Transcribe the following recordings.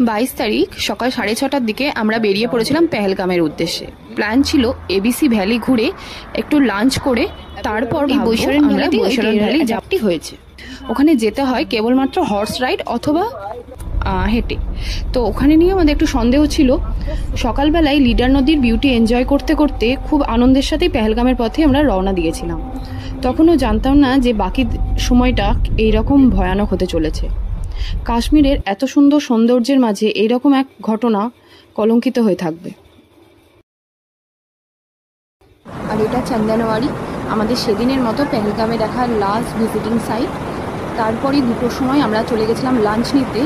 22 তারিখ সকাল 6:30টার দিকে আমরা বেরিয়ে পড়েছিলাম পেহেলগামের উদ্দেশ্যে। প্ল্যান ছিল এবিসি ভ্যালি ঘুরে একটু লাঞ্চ করে তারপর বৈশরণ ভ্যালি যাত্রা হয়েছে। ওখানে যেতে হয় কেবলমাত্র হর্স রাইড অথবা হেঁটে। তো ওখানে নিয়ে আমাদের একটু সন্দেহ ছিল। সকালবেলায় লিডার নদীর বিউটি এনজয় করতে করতে খুব আনন্দের সাথেই পেহেলগামের পথে আমরা রওনা দিয়েছিলাম। তখনও জানতাম না যে বাকি সময়টা এইরকম ভয়ানক হতে চলেছে। কাশ্মীরের এত সুন্দর সৌন্দর্যের মাঝে এইরকম এক ঘটনা কলঙ্কিত হয়ে থাকবে। আর এটা চন্দনওয়ারি, আমাদের সেদিনের মতো পেহেলগামে দেখা লাস্ট ভিজিটিং সাইট। তারপরই 2টোর সময় আমরা চলে গেছিলাম লাঞ্চ নিতে,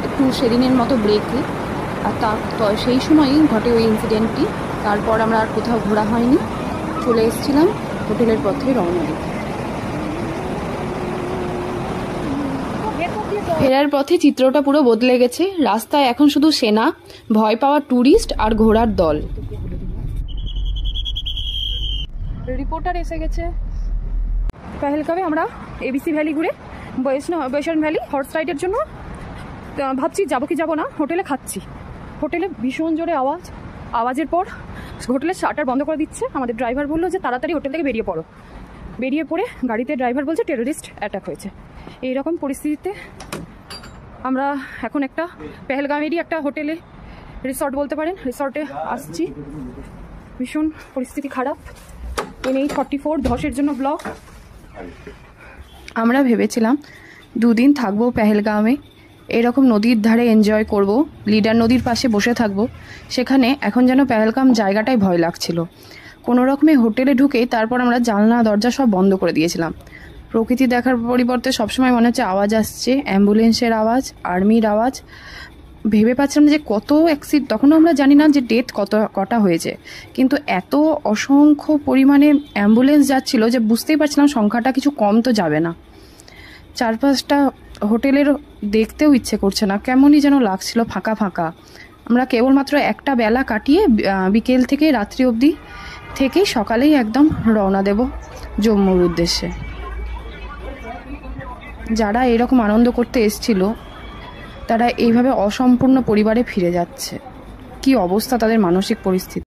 একটু সেদিনের মতো ব্রেকে। আর সেই সময়ই ঘটে ওই ইনসিডেন্টটি। তারপর আমরা আর কোথাও ঘোরা হয়নি, চলে এসেছিলাম হোটেলের পথে রওনা দিতে। ফেরার পথে চিত্রটা পুরো বদলে গেছে। রাস্তায় এখন শুধু সেনা, ভয় পাওয়া ট্যুরিস্ট আর ঘোড়ার দল। রিপোর্টার এসে গেছে। পেহেলগামে আমরা এবিসি ভ্যালি ঘুরে বৈশরণ ভ্যালি হর্স রাইডের জন্য ভাবছি যাবো কি যাবো না। হোটেলে খাচ্ছি, হোটেলে ভীষণ জোরে আওয়াজের পর হোটেলের শাটার বন্ধ করে দিচ্ছে। আমাদের ড্রাইভার বললো যে তাড়াতাড়ি হোটেল থেকে বেরিয়ে পড়ো। বেরিয়ে পড়ে গাড়িতে ড্রাইভার বলছে টেররিস্ট অ্যাটাক হয়েছে। এইরকম পরিস্থিতিতে আমরা এখন একটা পেহেলগামেরই একটা হোটেলে, রিসর্ট বলতে পারেন, রিসর্টে আসছি। ভীষণ পরিস্থিতি খারাপ। NH44 ধসের জন্য ব্লক। আমরা ভেবেছিলাম 2 দিন থাকবো পেহেলগামে, এরকম নদীর ধারে এনজয় করব, লিডার নদীর পাশে বসে থাকবো। সেখানে এখন যেন পেহেলগাম জায়গাটাই ভয় লাগছিল। কোনো রকমে হোটেলে ঢুকে তারপর আমরা জানলা দরজা সব বন্ধ করে দিয়েছিলাম। প্রকৃতি দেখার পরিবর্তে সবসময় মনে হচ্ছে আওয়াজ আসছে, অ্যাম্বুলেন্সের আওয়াজ, আর্মির আওয়াজ। ভেবে পাচ্ছিলাম যে কত অ্যাক্সিডেন্ট, তখনও আমরা জানি না যে ডেথ কটা হয়েছে, কিন্তু এত অসংখ্য পরিমাণে অ্যাম্বুলেন্স যাচ্ছিল যে বুঝতেই পারছিলাম সংখ্যাটা কিছু কম তো যাবে না। 4-5টা হোটেলের দেখতেও ইচ্ছে করছে না, কেমনই যেন লাগছিল ফাঁকা ফাঁকা। আমরা কেবলমাত্র একটা বেলা কাটিয়ে বিকেল থেকে রাত্রি অবধি থেকেই সকালেই একদম রওনা দেব জম্মুর উদ্দেশ্যে। যারা এরকম আনন্দ করতে এসেছিল তারা এইভাবে অসম্পূর্ণ পরিবারে ফিরে যাচ্ছে। কি অবস্থা তাদের মানসিক পরিস্থিতি।